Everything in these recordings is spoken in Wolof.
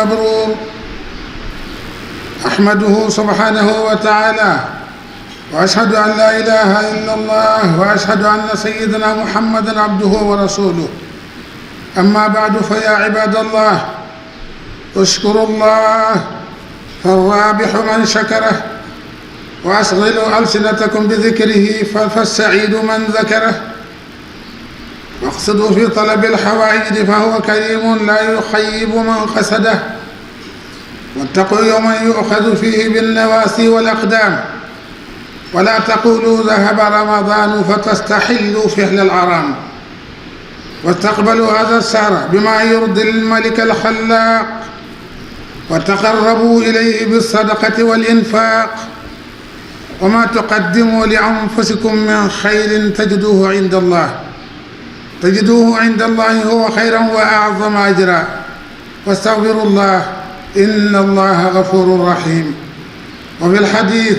مبرور أحمده سبحانه وتعالى وأشهد أن لا إله إلا الله وأشهد أن سيدنا محمدا عبده ورسوله. أما بعد فيا عباد الله اشكروا الله فالرابح من شكره وأشغلوا ألسنتكم بذكره فالسعيد من ذكره واقصدوا في طلب الحوائج فهو كريم لا يخيب من قصده واتقوا يوما يؤخذ فيه بالنواسي والأقدام ولا تقولوا ذهب رمضان فتستحلوا فعل الحرام واستقبلوا هذا الشهر بما يرضي الملك الخلاق وتقربوا إليه بالصدقة والإنفاق وما تقدموا لأنفسكم من خير تجدوه عند الله هو خيرا وأعظم أجرا واستغفروا الله إن الله غفور رحيم. وفي الحديث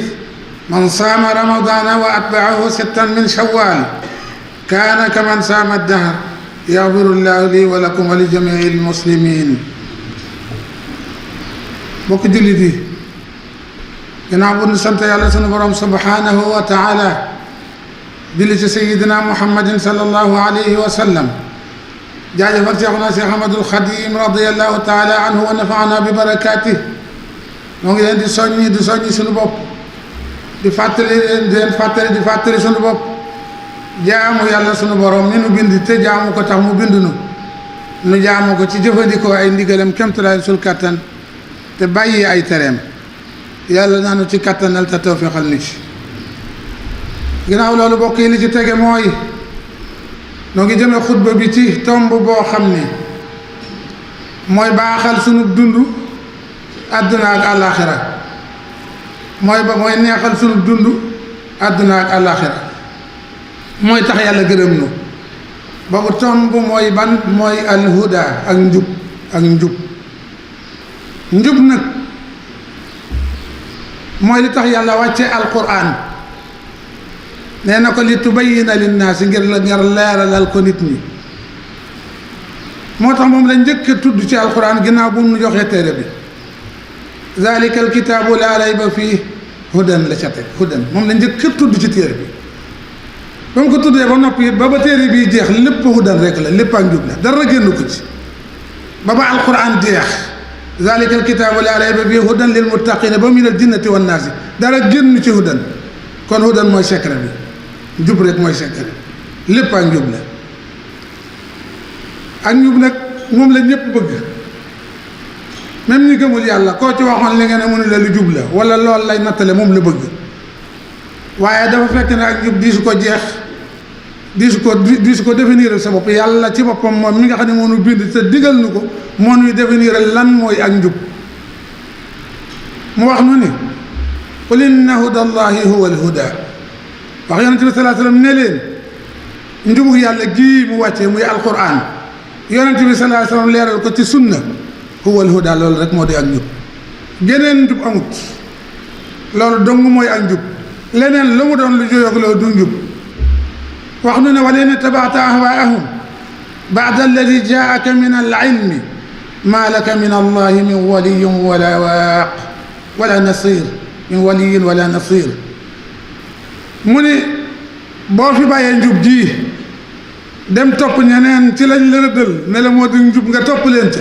من صام رمضان وأتبعه 6 من شوال كان كمن صام الدهر يغفر الله لي ولكم ولجميع المسلمين. bokk jullit yi ginnaaw bu ñu sant yàlla sunu borom subhanahu wa taala julli ci sayidina muhammadin sallallahu alayhi wa sallam jaajëfal Seexuna Seex Ahmadul Xadim radiyallahu taala anhu wa nafaana bi barakaati. moo ngi leen di soññi sunu bopp di fàttali sunu bopp jaamu yàlla sunu borom mi nu bind te jaamu ko tax mu bind nu jaamu ko ci jëfandikoo ay ndigalam kemtalaay sul kàttan te bàyyi ay tereem yàlla naanu ci kàttanal te tawfiixal ni ci. ginnaaw loolu bokk yi li ci tege mooy noo ngi jëme xutba bi ci tomb boo xam ni mooy baaxal sunu dund àdduna ak àllaaxira mooy neexal sunu dund àdduna ak àllaaxira mooy tax yàlla gërëm nu. boobu tomb mooy ban mooy alhuda ak njub nag mooy li tax yàlla wàcce alquran nee na ko li tubayyina linnaasi ngir leeralal ko nit ñi. moo tax moom la njëkk a tudd ci alquran ginnaaw bu mu joxee téere bi zalika alkitaabu laa rayba fii hudan la ca teg hudan moom la njëkk a tudd ci téere bi. ba mu ko tuddee ba noppi it ba téere bii jeex lépp hudan rek la lépp ak njub la dara génn ko ci ba alquran jeex zalika alkitaabu laa rayba fiihi hudan lil muttaqiina ba minal jinnati wan naasi dara génn ci hudan. kon hudan mooy secret bi njub rek mooy secret lépp ak njub la. ak njub nag moom la ñëpp bëgg même ñi gëmul yàlla koo ci waxoon li nga ne mënu la lu jub la wala lool lay nattale moom la bëgg waaye dafa fekk ne ak njub diisu ko jeex diisu ko définir sa bopp yàlla ci boppam moom mi nga xam ne moo nu bind te digal nu ko moo nuy définir lan mooy ak njub. mu wax nu ni qul inna hudallahi huwa alhuda wax yonente bi salaa sallam ne leen njubu yàlla gii mu wàccee muy alquran yonente bi salaa sallam leeral ko ci sunna huwa alhuda loolu rek moo di ak njub. geneen njub amut loolu dong mooy ak njub leneen lu mu doon lu jóyoog loolu du njub. wax nu ne wala in tabaata ahwaahum baada alladi jaaka min alilmi maa laka min allahi min waliyin wala waaq wala nasir min waliyin wala nasir. mu ni boo fi bàyyee njub ji dem topp ñeneen ci lañ la rëddal ne la moo di njub nga topp leen ca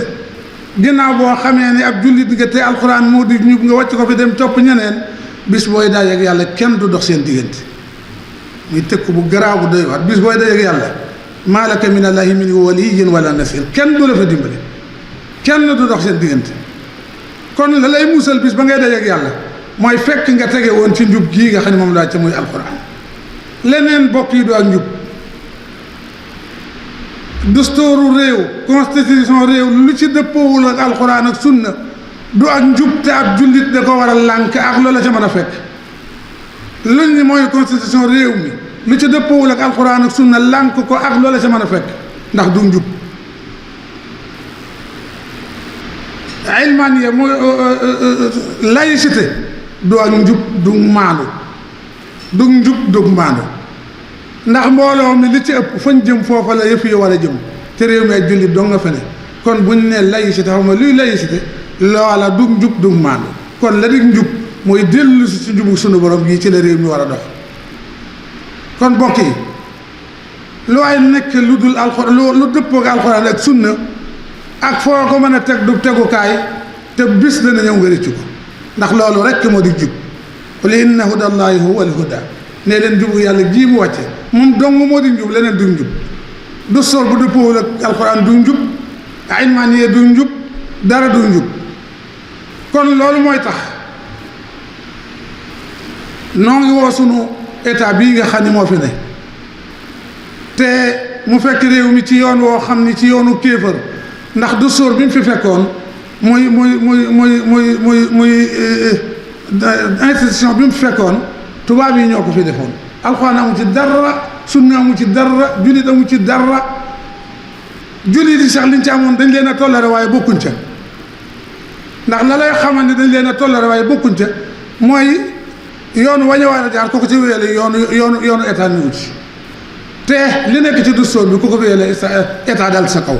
ginnaaw boo xamee ni ab jullit nga te alxuraan moo di njub nga wàcc ko fi dem topp ñeneen bis booy dajeek yàlla kenn du dox seen diggante. muy tëkk bu garaaw bu doy waar bis booy dajeek yàlla maa laka min allahi min waliyin wala nasir kenn du la fa dimbali kenn du dox seen diggante. kon la lay musal bis ba ngay dajeek yàlla mooy fekk nga tege woon ci njub gii nga xam ne moom laa ca muy alquran. leneen bokk yi du ak njub. dustooru réew constitution réew lu ci dëppoowul ak alquran ak sunna du ak njub te ab jullit da ko war a lànk ak loola ca mën a fekk. luñ ni mooy constitution réew mi lu ci dëppoowul ak alquran ak sunna lànk ko ak loola ca mën a fekk ndax du njub. ilmaniya mooy laïcité du ak njub du maandu du njub du maandu ndax mbooloo mi li ci ëpp fañ jëm foofa la yëf yi war a jëm te réew mi ay jullit doo nga fa ne kon buñ ne laïcité xaw ma luy laïcité loola dug njub dug maandu. kon la dig njub mooy dellu si njubu sunu borom gi ci la réew mi war a dox. kon bokk yi lu ay nekk lu dul alxuraan lu dëppoo ak alxuraan ak sunna ak foo ko mën a teg du tegukaay te bis dana ñëw nga rëccu ko ndax loolu rekk moo di jub. qul inna hudallahi huwa alhuda ne leen jubu yàlla jii mu wàcce moom dong moo di njub leneen du njub. du sol bu dëppoowul ak alxuraan du njub ilmaaniya du njub dara du njub. kon loolu mooy tax noo ngi woo sunu état bii nga xam ni moo fi ne te mu fekk réew mi ci yoon woo xam ni ci yoonu kéefër ndax du sóor bi mu fi fekkoon muy institution bi mu fi fekkoon tubaab yi ñoo ko fi defoon. alxuraan amu ci dara sunna amu ci dara jullit amu ci dara jullit yi sax liñ ci amoon dañ leen a tollare waaye bokkuñ ca ndax la lay xamal ne dañ leen a tollare waaye bokkuñ ca mooy yoonu wañu war a jaar ku ko ci wéyale yoonu état niwut ci te li nekk ci dustóor bi ku ko wéyale état dal sa kaw.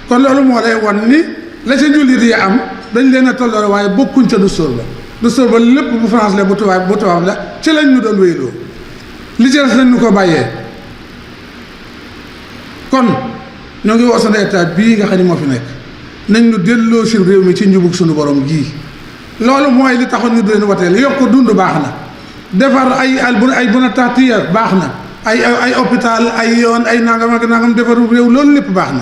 kon loolu moo lay wan ni la ca jullit yi am dañ leen a tollare waaye bokkuñ ca dustóor ba lépp bu France la bu tubaab la ci lañ ñu doon wéyloo li ci des nañ ñu ko bàyyee. kon ñoo ngi woo sunu état bii nga xam ne moo fi nekk nañ ñu delloo si réew mi ci njubug sunu borom gii. loolu mooy li taxoon ñu doon wateel yokk dund baax na defar ay buna taxtiya baax na ay hôpital ay yoon ay nangam ak nangam defaru réew loolu lépp baax na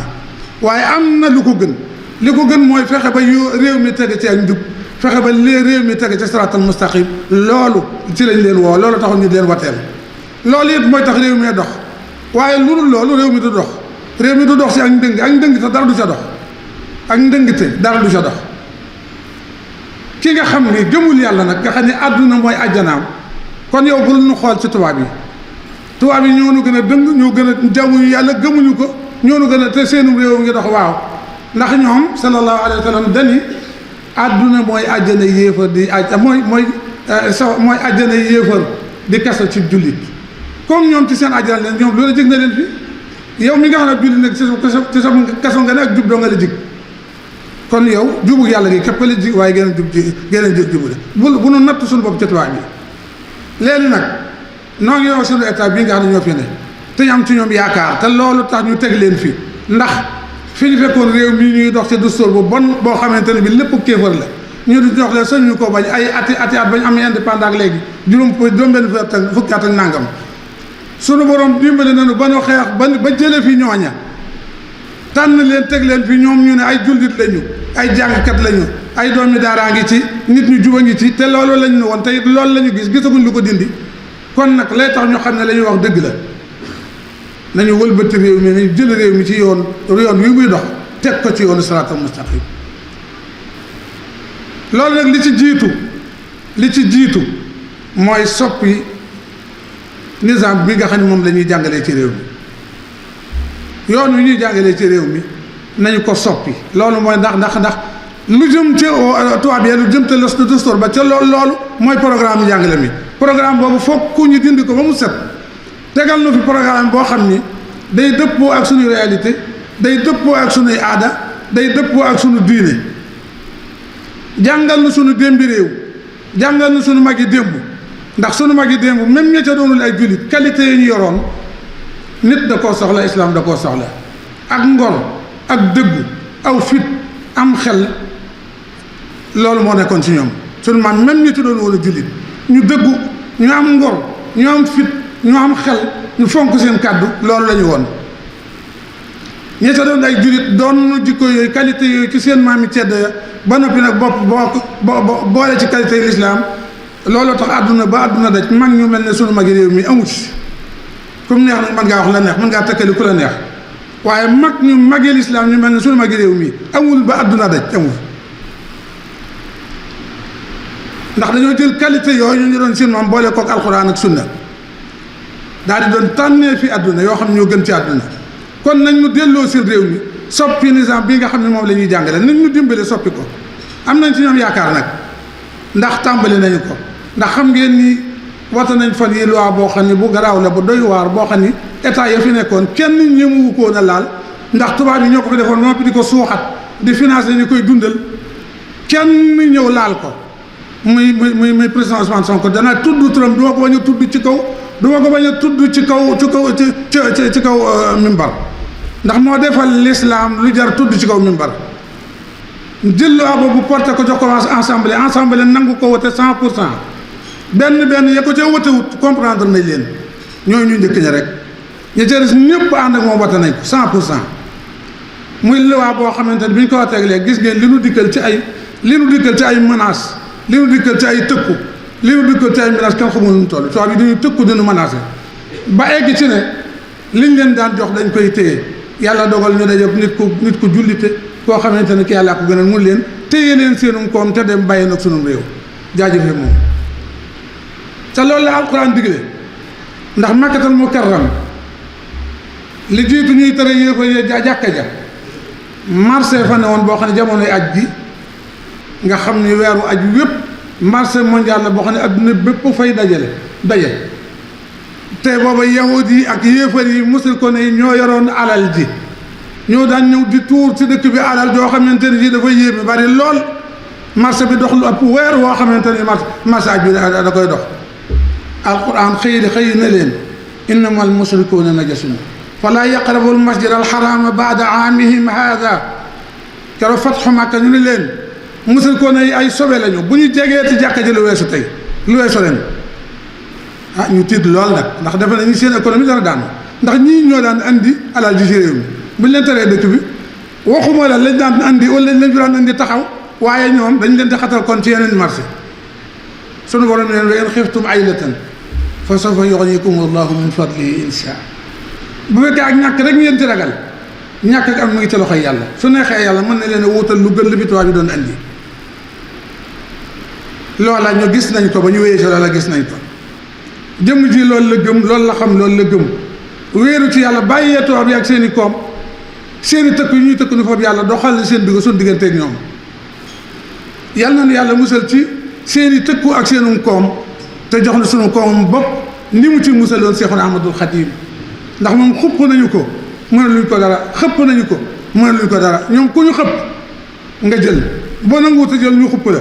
waaye am na lu ko gën. li ko gën mooy fexe ba réew mi tege ci ak njub fexe ba réew mi tege ci siraatal mustaqim loolu ci lañ leen woo loolu taxoon ñu leen wateel. loolu it mooy tax réew mi dox waaye lu dul loolu réew mi du dox. réew mi du dox si ak ndëngte dara du ca dox ak ndëngte dara du ca dox. ki nga xam ni gëmul yàlla nag nga xam ne àdduna mooy àjjanaam kon yow bul nu xool ci tubaab yi ñoo nu gën a dëng ñoo gën a jaamuñu yàlla gëmuñu ko ñoo nu gën a te seenum réew mi ngi dox waaw ndax ñoom sallallahu alayhi wa sallam dani àdduna mooy àjjana yéefar di mooy àjjana yéefar di kaso ci jullit comme ñoom ci seen àjjana leen ñoom loolu jig na leen fi yow mi nga xam ne jullit nag ci sa kaso nga ne ak jub doo nga la jig kon yow jubu yàlla gi képp la jig waaye gën a jubu de bu nu natt suñu bopp ci tubaab bi léegi nag noo ngi yow suñu état bii nga xam ne ñoo fi ne te ñu am ci ñoom yaakaar te loolu tax ñu teg leen fi ndax fi ñu fekkoon réew mi ñuy dox ci dustóor bu bon boo xamante ne bi lépp kéefër la ñu di dox leen sañ ñu ko bañ ay ati at bañ amee indépendant ak léegi juróom benn fukki at ak nàngam sunu borom dimbali nañu ba ñu xeex ba jële fi ñooña tànn leen teg leen fi ñoom ñu ne ay jullit lañu ay jàngkat lañu ay doomi daaraa ngi ci nit ñu juba ngi ci te loolu lañ ne woon tey loolu la ñu gisaguñ lu ko dindi kon nag lay tax ñu xam ne la ñuy wax dëgg la nañu wëlbati réew mi nañu jël réew mi ci yoon wi muy dox teg ko ci yoonu siraatal mustaqim loolu nag li ci jiitu mooy soppi nizaam bi nga xam ne moom la ñuy jàngalee ci réew mi yoon wi ñuy jàngalee ci réew mi nañu ko soppi loolu mooy ndax lu jëm ci tubaab yi lu jëm te los de dustóor ba ca loolu mooy programme jàngale mi programme boobu foog ku ñu dindi ko ba mu set tegal na fi programme boo xam ni day dëppoo ak suñu réalité day dëppoo ak suñuy aada day dëppoo ak suñu diine jàngal na suñu démbi réew jàngal na suñu mag yi démb ndax suñu mag yi démb même ña ca doonul ay jullit qualité yi ñu yoroon nit da koo soxla islam da koo soxla ak ngor ak dëggu aw fit am xel loolu moo nekkoon ci ñoom suñu maam même ñi ci doon woon a jullit ñu dëggu ñu am ngor ñu am fit ñu am xel ñu fonk seen kàddu loolu la ñu woon ñi ca doon ay jullit doon jikko yooyu qualité yooyu ci seen maam yi cedd ya ba noppi nag boole ci qualité yi lislaam looloo tax àdduna ba àdduna daj mag ñu mel ne sunu magi réew mi amu ci comme neex nag mën ngaa wax la neex mën ngaa tëkkali ku la neex waaye mag ñu magee lislaam ñu mel ne sunu magi réew mi amul ba àdduna daj amul ndax dañoo jël qualité yooyu ñu doon seen maam boole kook alxuraan ak sunna daal di doon tànnee fi àdduna yoo xam ne ñoo gën ci àdduna kon nañ ñu delloo seen réew mi soppi nizaam bii nga xam ne moom la ñuy jàngale nañ ñu dimbale soppi ko am nañ ci ñoom yaakaar nag ndax tàmbali nañu ko ndax xam ngeen ni wata nañ fan yi loi boo xam ne bu garaaw la bu doy waar boo xam ni état ya fi nekkoon kenn ñemewu ko woon a laal ndax tubaab yi ñoo ko fi defoon noppi di ko suuxat di financer ñu koy dundal kenn ñëw laal ko muy président Ousmane Sonko danaa tudd turam du ma ko bañ a tudd ci kaw du ma ko bañ a tudd ci kaw mimbar ndax moo defal l'islam lu jar tudd ci kaw mimbar jël loi boobu porté ko jox ko assemblée nangu ko wote 100% benn ya ko ca wotewut comprendre nañ leen ñooy ñu njëkk ña rek ña ca des ñëpp ànd ak moom wote nañ ko 100% muy loi boo xamante ne bi ñu ko woteeg léegi gis ngeen li nu dikkal ci ay menaces li nu dikkal ci ay tëkku li nu dikkal ci ay menaces kenn xamul nu mu toll tubaab yi dañuy tëkku dañu menacé ba egg ci ne liñ leen daan jox dañ koy téye yàlla dogal ñu daje nit ku jullite koo xamante ne ki yàlla ko gënal mun leen téye leen seenum koom te dem bàyyi nag sunum réew jaajëfe moom te loolu la alquran digle ndax makkatal mukarram li jiitu ñuy tere yéefa yee jàkka ja marché fa ne woon boo xam ne jamonoy aj gi nga xam ni weeru aj wépp marché mondial la boo xam ne adduna bépp fay daje te booba yahud yi ak yéefar yi musul ko ne ñoo yoroon alal ji ñoo daan ñëw di tuur ci dëkk bi alal joo xamante ne ji dafa yéeme bari lool marché bi dox lu ëpp weer woo xamante ne marché aj bi da koy dox alquran xëy na leen innama almushrikuuna najasun fala yaqrabu almasjid alxarama baada aamihim haada keroog fatxu Makka ñu ne leen mushrikuuna yi ay sobe lañu bu ñu jegee ci jàkka ji lu weesu ren ñu tiit lool nag ndax defe nañu seen économie dana daanu ndax ñii ñoo daan andi alal ji ci réew mi bu ñu leen teree dëkk bi waxuma la lañ daan andi wala lañ fi daan andi taxaw waaye ñoom dañ leen di xatal kon ci yeneen marché sunu borom leen wa in xiftum aylatan fa sawfa yughnikum allahu min fadlihi insha bu fekkee ak ñàkk rek ngeen ci ragal ñàkk ak am mu ngi ci loxoy yàlla su neexee yàlla mën na leen a wuutal lu gën li fi tubaab yi doon andi loola ñu gis nañ ko ba ñu wéyee si loola gis nañ ko jëmm ji loolu la gëm loolu la xam loolu la gëm wéeru ci yàlla bàyyee tubaab yi ak seen i koom seen i tëkk yu ñuy tëkk nu foofu yàlla doxal seen digg suñu digganteeg ñoom yàlla na yàlla musal ci seen i tëkku ak seenum koom te jox na sunu koom bopp ni mu ci musaloon Seexuna Ahmadul Xadim ndax moom xupp nañu ko mënaluñ ko dara xëpp nañu ko mënaluñ ko dara ñoom ku ñu xëpp nga jël boo nanguwut a jël ñu xupp la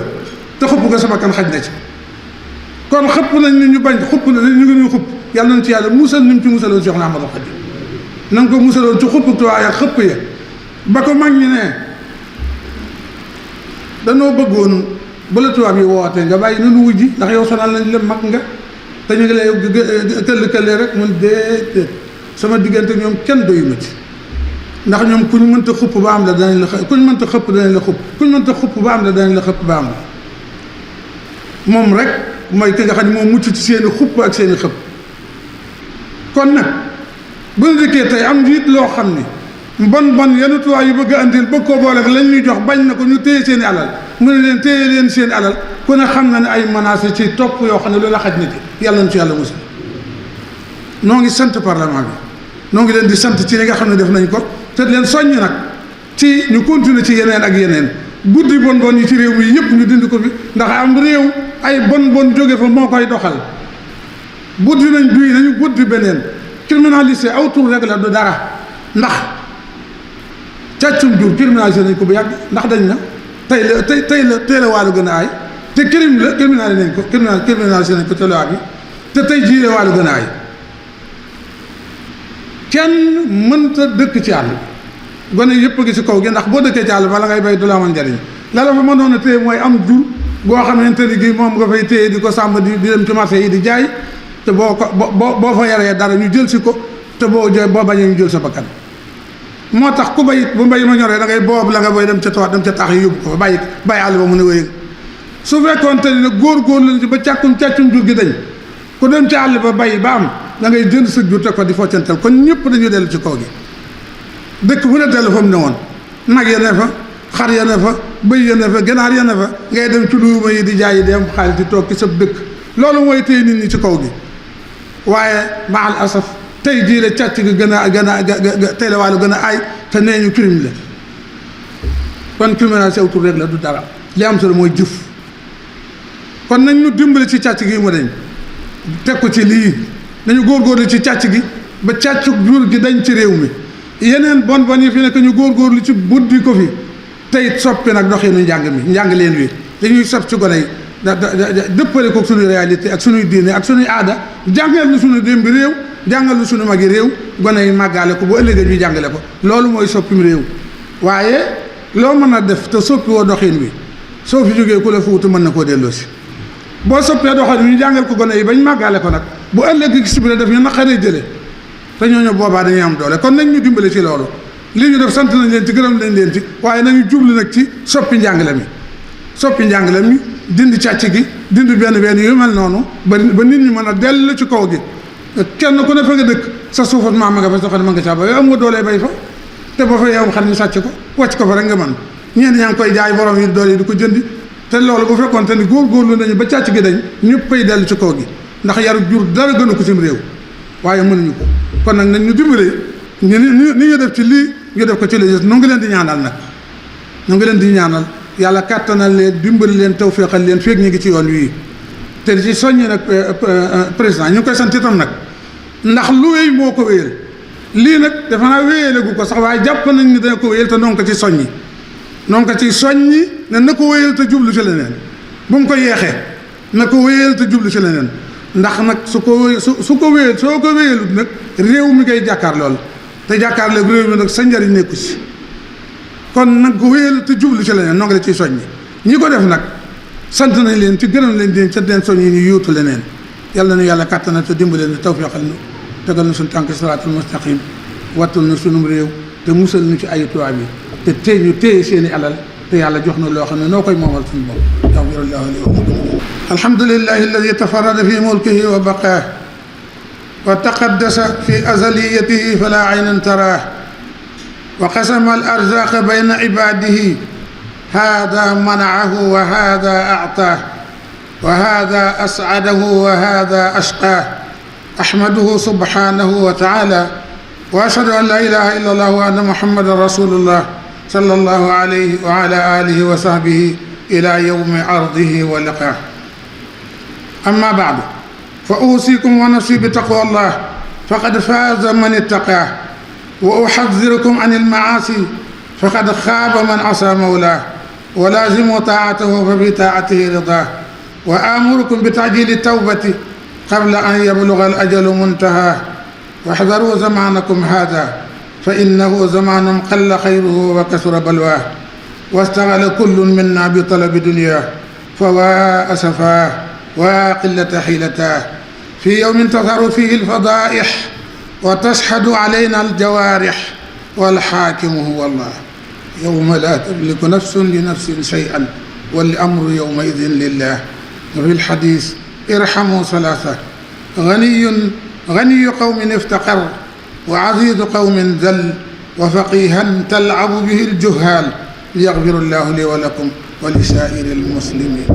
te xupp nga sama kan xaj na ci kon xëpp nañ ni ñu bañ xupp na ñu ngi ñuy xupp yàlla nañ ci yàlla musal ni mu ci musaloon Seexuna Ahmadul Xadim na nga ko musaloon ci xupp tuwaay ak xëpp ya ba ko mag ñi ne danoo bëggoon ba la tubaab yi wootee nga bàyyi nanu wujji ndax yow sonal nañ la mag nga te ñu ngi lay këll-këllee rek mun déedéet sama diggante ñoom kenn doyu ma ci ndax ñoom ku ñu mënta xupp ba am la danañ la ku ñu mënta xëpp danañ la xupp ku ñu mënta xupp ba am la danañ la xëpp ba am la moom rek mooy ki nga xam ne moom mucc ci seen i xupp ak seen i xëpp kon nag bu ñu dikkee tey am njiit loo xam ni bon yenn tubaab yu bëgg a andil bëgg koo boole ak lañ ñuy jox bañ na ko ñu téye seen i alal mu ne leen téye leen seen i alal ku ne xam na ne ay menaces ci topp yoo xam ne loolu la xaj na ci yàlla na ci yàlla musal noo ngi sant parlement bi noo ngi leen di sant ci li nga xam ne def nañ ko te leen soññ nag ci ñu continuer ci yeneen ak yeneen buddi bon yi ci réew mi yëpp ñu dindi ko fi ndax am réew ay bon jóge fa moo koy doxal buddi nañ duy nañu buddi beneen criminalisé aw tur rek la du dara ndax càccum jur criminalisé nañ ko bu yàgg ndax dañ na tey la wàllu gën a aay te crime la criminalisé nañ ko te loi bi te tey jii la wàllu gën a aay kenn mënta dëkk ci àll gone yëpp a ngi ci kaw gi ndax boo dëkkee ci àll bala ngay bay du la amal njariñ la la fa mënoon a téye mooy am jur boo xamante ni gi moom nga fay téye di ko sàmm di dem ci marché yi di jaay te boo fa yaree dara ñu jël si ko te boo bañee ñu jël sa bakkan moo tax ku bay bu mbay ma ñoree da ngay boobu la nga boy dem ca toit dem ca taax yi yóbbu ko bàyyi àll ba mu ne wéy su fekkoon te ni nag góor lañ ci ba càccum jur gi dañ ku dem ci àll ba bay ba am da ngay jënd sa jur teg ko di foccantal kon ñëpp dañuy dellu ci kaw gi dëkk bu ne dellu fa mu ne woon nag ya ne fa xar ya ne fa bëy ya ne fa ganaar ya ne fa ngay dem ci luuma yi di jaay yi di am xaalis di toog ci sa dëkk loolu mooy téye nit ñi ci kaw gi waaye maal asaf tey jii la càcc gi gën a tey la wàllu gën a aay te nee ñu crime la kon criminalité autour rek la du dara li am solo mooy jëf kon nañ ñu dimbali ci càcc gi mu dañ teg ko ci lii nañu góorgóorlu ci càcc gi ba càccu jur gi dañ ci réew mi yeneen bon yi fi nekk ñu góorgóorlu ci buddi ko fi tey soppi nag doxinu njàng leen wi dañuy sopp ci gone yi dëppale ko suñuy réalité ak suñuy diine ak suñuy aada jàngal nu suñu démb réew jàngal nu suñu magi réew gone yi màggaale ko bu ëllëgee ñu jàngale ko loolu mooy soppim réew waaye loo mën a def te soppi woo doxin wi soo fi jógee ku la fuutu mën na koo delloosi boo soppee doxin wi ñu jàngal ko gone yi bañ màggaale ko nag bu ëllëgee gis bi la def ñu naqaree jële te ñooñu boobaa dañuy am doole kon nañ ñu dimbale ci loolu li ñu def sant nañ leen ci gërëm nañ leen ci waaye nañu jublu nag ci soppi njàngale mi dindi càcc gi dindi benn yu mel noonu ba nit ñi mën a dellu ci kaw gi kenn ku ne fa nga dëkk sa suufat maam nga fa sa xam ma nga caa ba yow am nga doolee bay fa te ba fa yow xel ñu sàcc ko wàcc ko fa rek nga mën ñeen ñaa ngi koy jaay borom yi doole yi di ko jëndi te loolu bu fekkoon te ni góorgóorlu nañu ba càcc gi dañ ñëppay dellu ci kaw gi ndax yaru jur dara gënu ko cim réew waaye mënuñu ko kon nag nañ ñu dimbale ni ñu def ci lii ñu def ko ci lii nu ngi leen di ñaanal nag nu ngi leen di ñaanal yàlla kàttanal leen dimbali leen tawféexal leen feeg ñu ngi ci yoon wii te ci soññi nag président ñu ngi koy sant itam nag ndax lu wéy moo ko wéyal lii nag dafa naa wéyale gu ko sax waaye jàpp nañ ni dana ko wéyal te noonu ko ci soññi ne na ko wéyal te jublu ci leneen bu mu ko yeexee na ko wéyal te jublu ci leneen ndax nag su ko wéyal soo ko wéyalut nag réew mi ngay jàkkaar lool te jàkkaar lool réew mi nag sa njariñ nekku si kon nag ko wéyal te jublu ci leneen noo ngi la ciy soññi ñi ko def nag sant nañ leen ci gërëm leen di sant leen soññi ñu yóotu leneen yàlla na yàlla kàttanal te dimbale na tawfeexal nu tegal na suñu tànk siraatul mustaqim wattul na sunum réew te musal nu ci ay tubaab yi te tey ñu téye seen i alal te yàlla jox na loo xam ne noo koy moomal suñu bopp yaxfirullahu li wa lakum alhamdulillahi alladi tafarrada fi mulkihi wa baqaah wa taqaddasa fi azaliyatihi fala aynan taraah wa qasama al arzaqa bayna ibadihi hada manacahu wa hada actaah wa hada ascadahu wa hada ashqaah ahmaduhu subhanahu wa taala wa ashhadu an la ilaha illa allah wa anna muhammadan rasulullah sallallahu alayhi wa ala alihi wa sahbihi ila yawmi ardihi wa liqaah amma ba'du fa uusikum wa nafsi bi taqwa allah faqad faaza man ittaqaah wa uxadirukum an almacaasi faqad xaaba man asaa mawlaah wa laazimu taacatahu fa bi taacatihi ridaah wa aamurukum bi tacjiili tawbati qabla an yabluga alajalu muntahaah waxdaruu zamaanakum haadaa fa innahu zamaanun qalla xayruhu wa kasura balwaah wastagala kullun minna bi talabi dunyaah fa waa asafaah waa qillata xiilataah fi yawmin tazharu fiihi alfadaa'ix wa tashhadu alayna aljawaarix walxaakimu huwa allah yawma laa tamliku nafsun li nafsin shay'an wal amru yawmaidin lillah wa fi lxadiis irhamu salaasa ganiyyu qawmin iftaqar wa aziizu qawmin zal wa faqihan tal'abu bihi aljuhaal liyaghfira allahu li wa lakum wa li saa'iri almuslimin